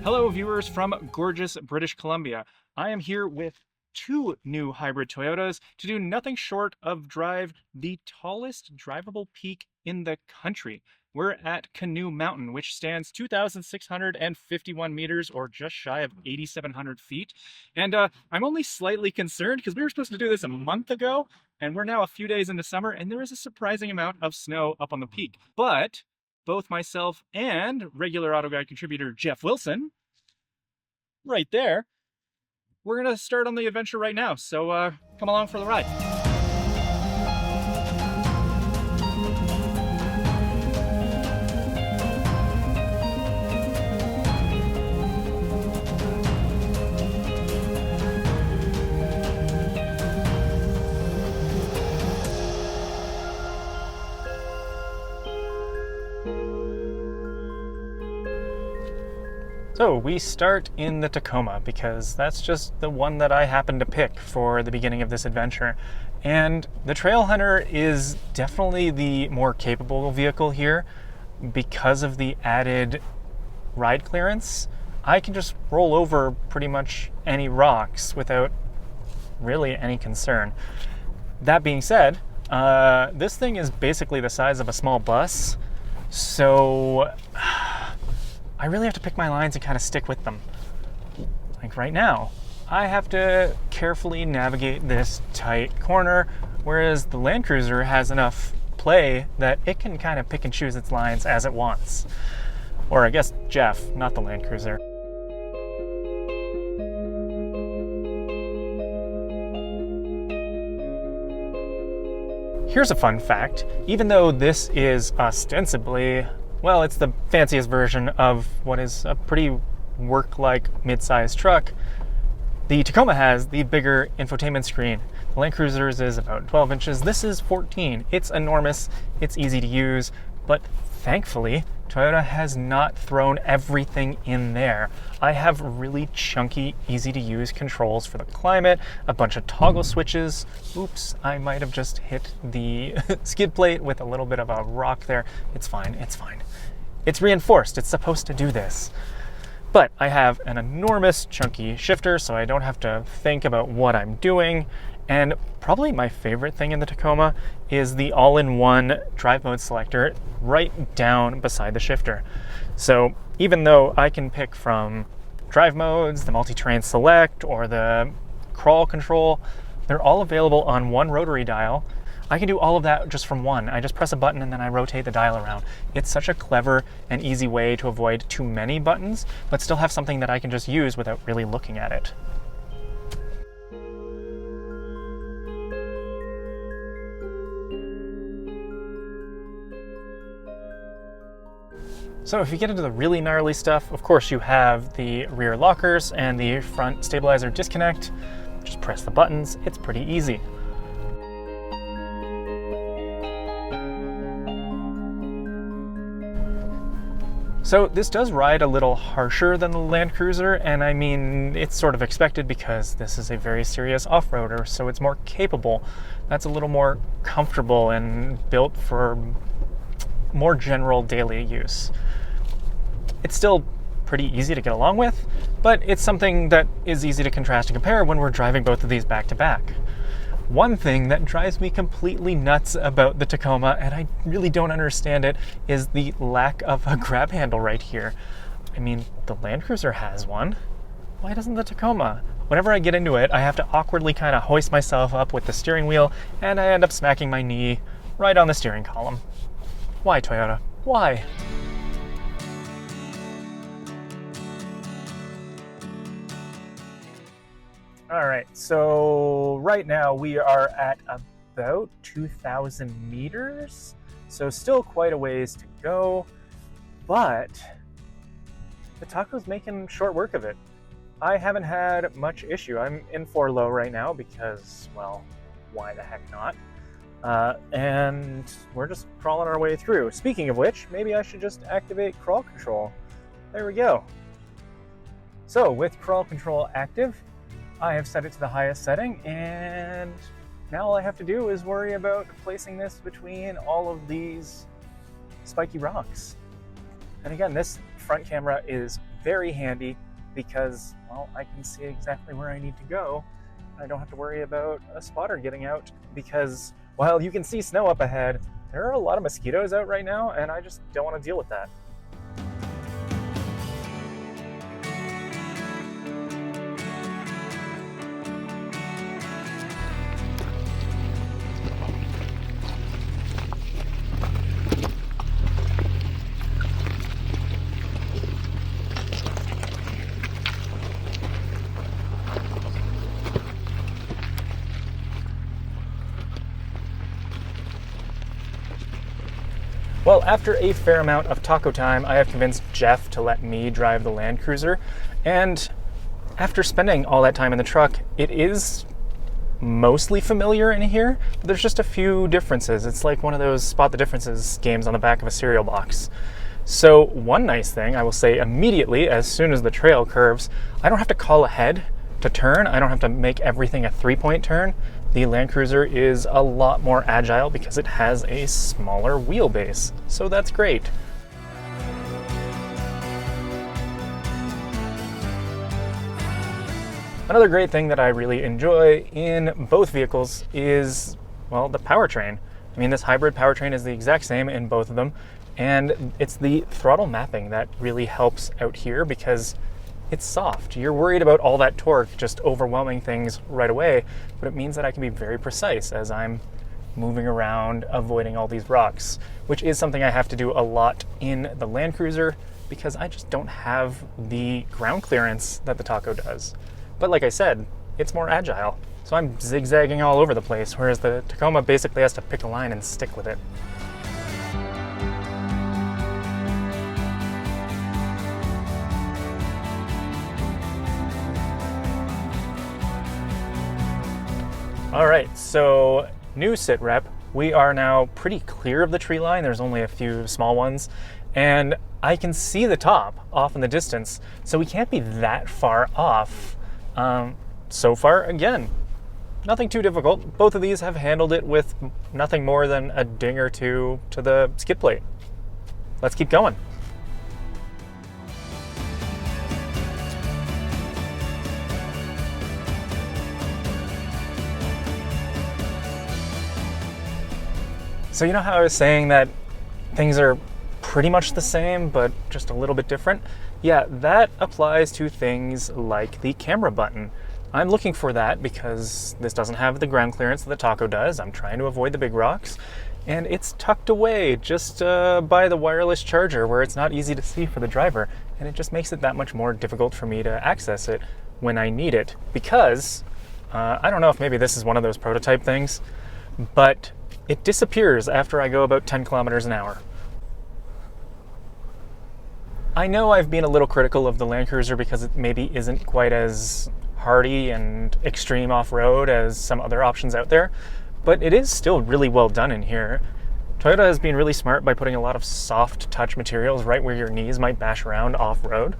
Hello, viewers from gorgeous British Columbia. I am here with two new hybrid Toyotas to do nothing short of drive the tallest drivable peak in the country. We're at Canoe Mountain, which stands 2,651 meters, or just shy of 8,700 feet. And I'm only slightly concerned because we were supposed to do this a month ago, and we're now a few days into summer, and there is a surprising amount of snow up on the peak. But both myself and regular AutoGuide contributor Jeff Wilson, right there, we're gonna start on the adventure right now. So come along for the ride. So we start in the Tacoma because that's just the one that I happened to pick for the beginning of this adventure. And the Trailhunter is definitely the more capable vehicle here because of the added ride clearance. I can just roll over pretty much any rocks without really any concern. That being said, this thing is basically the size of a small bus, so I really have to pick my lines and kind of stick with them. Like right now, I have to carefully navigate this tight corner, whereas the Land Cruiser has enough play that it can kind of pick and choose its lines as it wants. Or I guess Jeff, not the Land Cruiser. Here's a fun fact. Even though this is ostensibly, well, it's the fanciest version of what is a pretty work-like mid-sized truck, the Tacoma has the bigger infotainment screen. The Land Cruiser's is about 12 inches. This is 14. It's enormous. It's easy to use, but thankfully, Toyota has not thrown everything in there. I have really chunky, easy-to-use controls for the climate, a bunch of toggle switches. Oops, I might have just hit the skid plate with a little bit of a rock there. It's fine, it's fine. It's reinforced, it's supposed to do this. But I have an enormous chunky shifter, so I don't have to think about what I'm doing. And probably my favorite thing in the Tacoma is the all-in-one drive mode selector right down beside the shifter. So even though I can pick from drive modes, the multi-terrain select, or the crawl control, they're all available on one rotary dial. I can do all of that just from one. I just press a button and then I rotate the dial around. It's such a clever and easy way to avoid too many buttons, but still have something that I can just use without really looking at it. So if you get into the really gnarly stuff, of course you have the rear lockers and the front stabilizer disconnect. Just press the buttons, it's pretty easy. So this does ride a little harsher than the Land Cruiser, and I mean, it's sort of expected because this is a very serious off-roader, so it's more capable. That's a little more comfortable and built for more general daily use. It's still pretty easy to get along with, but it's something that is easy to contrast and compare when we're driving both of these back to back. One thing that drives me completely nuts about the Tacoma, and I really don't understand it, is the lack of a grab handle right here. I mean, the Land Cruiser has one. Why doesn't the Tacoma? Whenever I get into it, I have to awkwardly kind of hoist myself up with the steering wheel, and I end up smacking my knee right on the steering column. Why, Toyota? Why? All right, so right now we are at about 2,000 meters, so still quite a ways to go, but the Taco's making short work of it. I haven't had much issue. I'm in 4 low right now because, well, why the heck not? And we're just crawling our way through. Speaking of which, maybe I should just activate crawl control. There we go. So with crawl control active, I have set it to the highest setting, and now all I have to do is worry about placing this between all of these spiky rocks. And again, this front camera is very handy because, well, I can see exactly where I need to go. I don't have to worry about a spotter getting out because while you can see snow up ahead, there are a lot of mosquitoes out right now, and I just don't want to deal with that. Well, after a fair amount of taco time, I have convinced Jeff to let me drive the Land Cruiser, and after spending all that time in the truck, it is mostly familiar in here, but there's just a few differences. It's like one of those spot the differences games on the back of a cereal box. So one nice thing I will say immediately, as soon as the trail curves, I don't have to call ahead to turn. I don't have to make everything a 3-point turn. The Land Cruiser is a lot more agile because it has a smaller wheelbase, so that's great. Another great thing that I really enjoy in both vehicles is, well, the powertrain. I mean, this hybrid powertrain is the exact same in both of them, and it's the throttle mapping that really helps out here because it's soft. You're worried about all that torque just overwhelming things right away, but it means that I can be very precise as I'm moving around, avoiding all these rocks, which is something I have to do a lot in the Land Cruiser because I just don't have the ground clearance that the Taco does. But like I said, it's more agile, so I'm zigzagging all over the place, whereas the Tacoma basically has to pick a line and stick with it. All right, so new sit rep. We are now pretty clear of the tree line. There's only a few small ones, and I can see the top off in the distance, so we can't be that far off. So far, again, nothing too difficult. Both of these have handled it with nothing more than a ding or two to the skid plate. Let's keep going. So you know how I was saying that things are pretty much the same, but just a little bit different? Yeah, that applies to things like the camera button. I'm looking for that because this doesn't have the ground clearance that the Taco does. I'm trying to avoid the big rocks, and it's tucked away just by the wireless charger where it's not easy to see for the driver, and it just makes it that much more difficult for me to access it when I need it because, I don't know if maybe this is one of those prototype things, but it disappears after I go about 10 kilometers an hour. I know I've been a little critical of the Land Cruiser because it maybe isn't quite as hardy and extreme off-road as some other options out there, but it is still really well done in here. Toyota has been really smart by putting a lot of soft touch materials right where your knees might bash around off-road.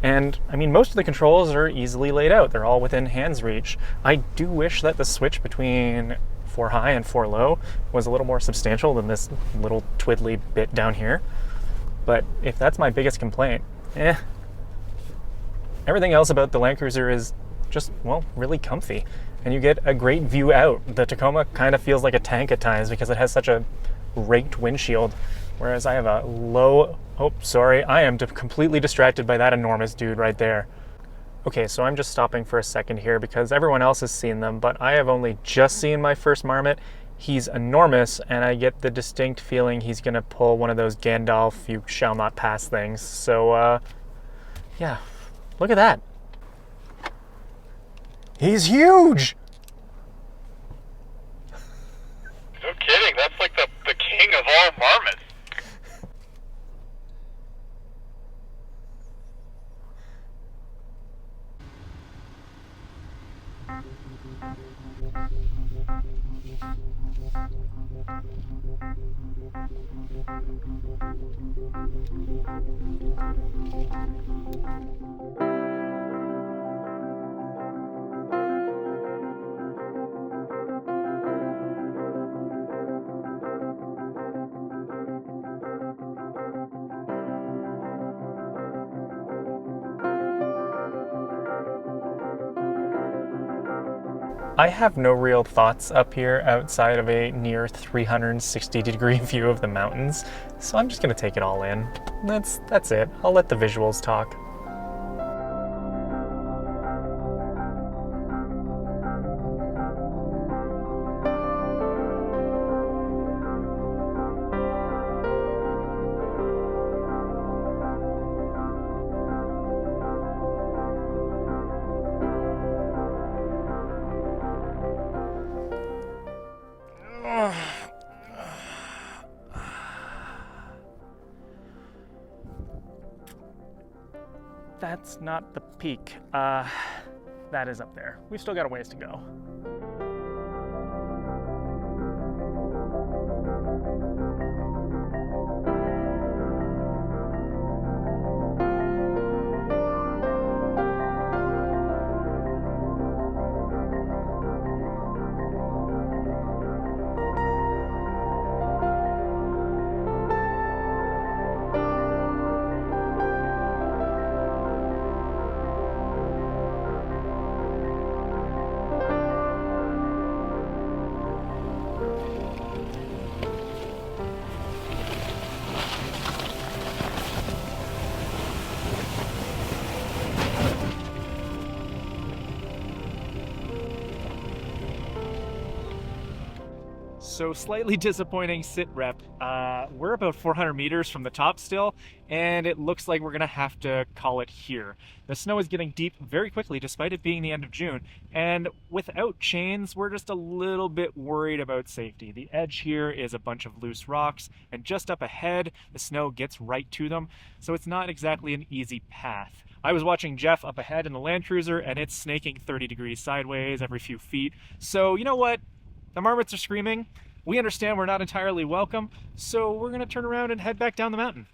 And I mean, most of the controls are easily laid out. They're all within hand's reach. I do wish that the switch between 4 high and 4 low was a little more substantial than this little twiddly bit down here. But if that's my biggest complaint, everything else about the Land Cruiser is just, well, really comfy. And you get a great view out. The Tacoma kind of feels like a tank at times because it has such a raked windshield, whereas I have a low, oh, sorry, I am completely distracted by that enormous dude right there. Okay, so I'm just stopping for a second here because everyone else has seen them, but I have only just seen my first marmot. He's enormous, and I get the distinct feeling he's gonna pull one of those Gandalf, you shall not pass things. So, yeah, look at that. He's huge! No kidding, that's like the king of all marmots. I have no real thoughts up here outside of a near 360-degree view of the mountains, so I'm just gonna take it all in. That's it. I'll let the visuals talk. That's not the peak. That is up there. We've still got a ways to go. So slightly disappointing sit rep. We're about 400 meters from the top still, and it looks like we're gonna have to call it here. The snow is getting deep very quickly despite it being the end of June, and without chains, we're just a little bit worried about safety. The edge here is a bunch of loose rocks, and just up ahead, the snow gets right to them, so it's not exactly an easy path. I was watching Jeff up ahead in the Land Cruiser, and it's snaking 30 degrees sideways every few feet. So you know what? The marmots are screaming. We understand we're not entirely welcome, so we're gonna turn around and head back down the mountain.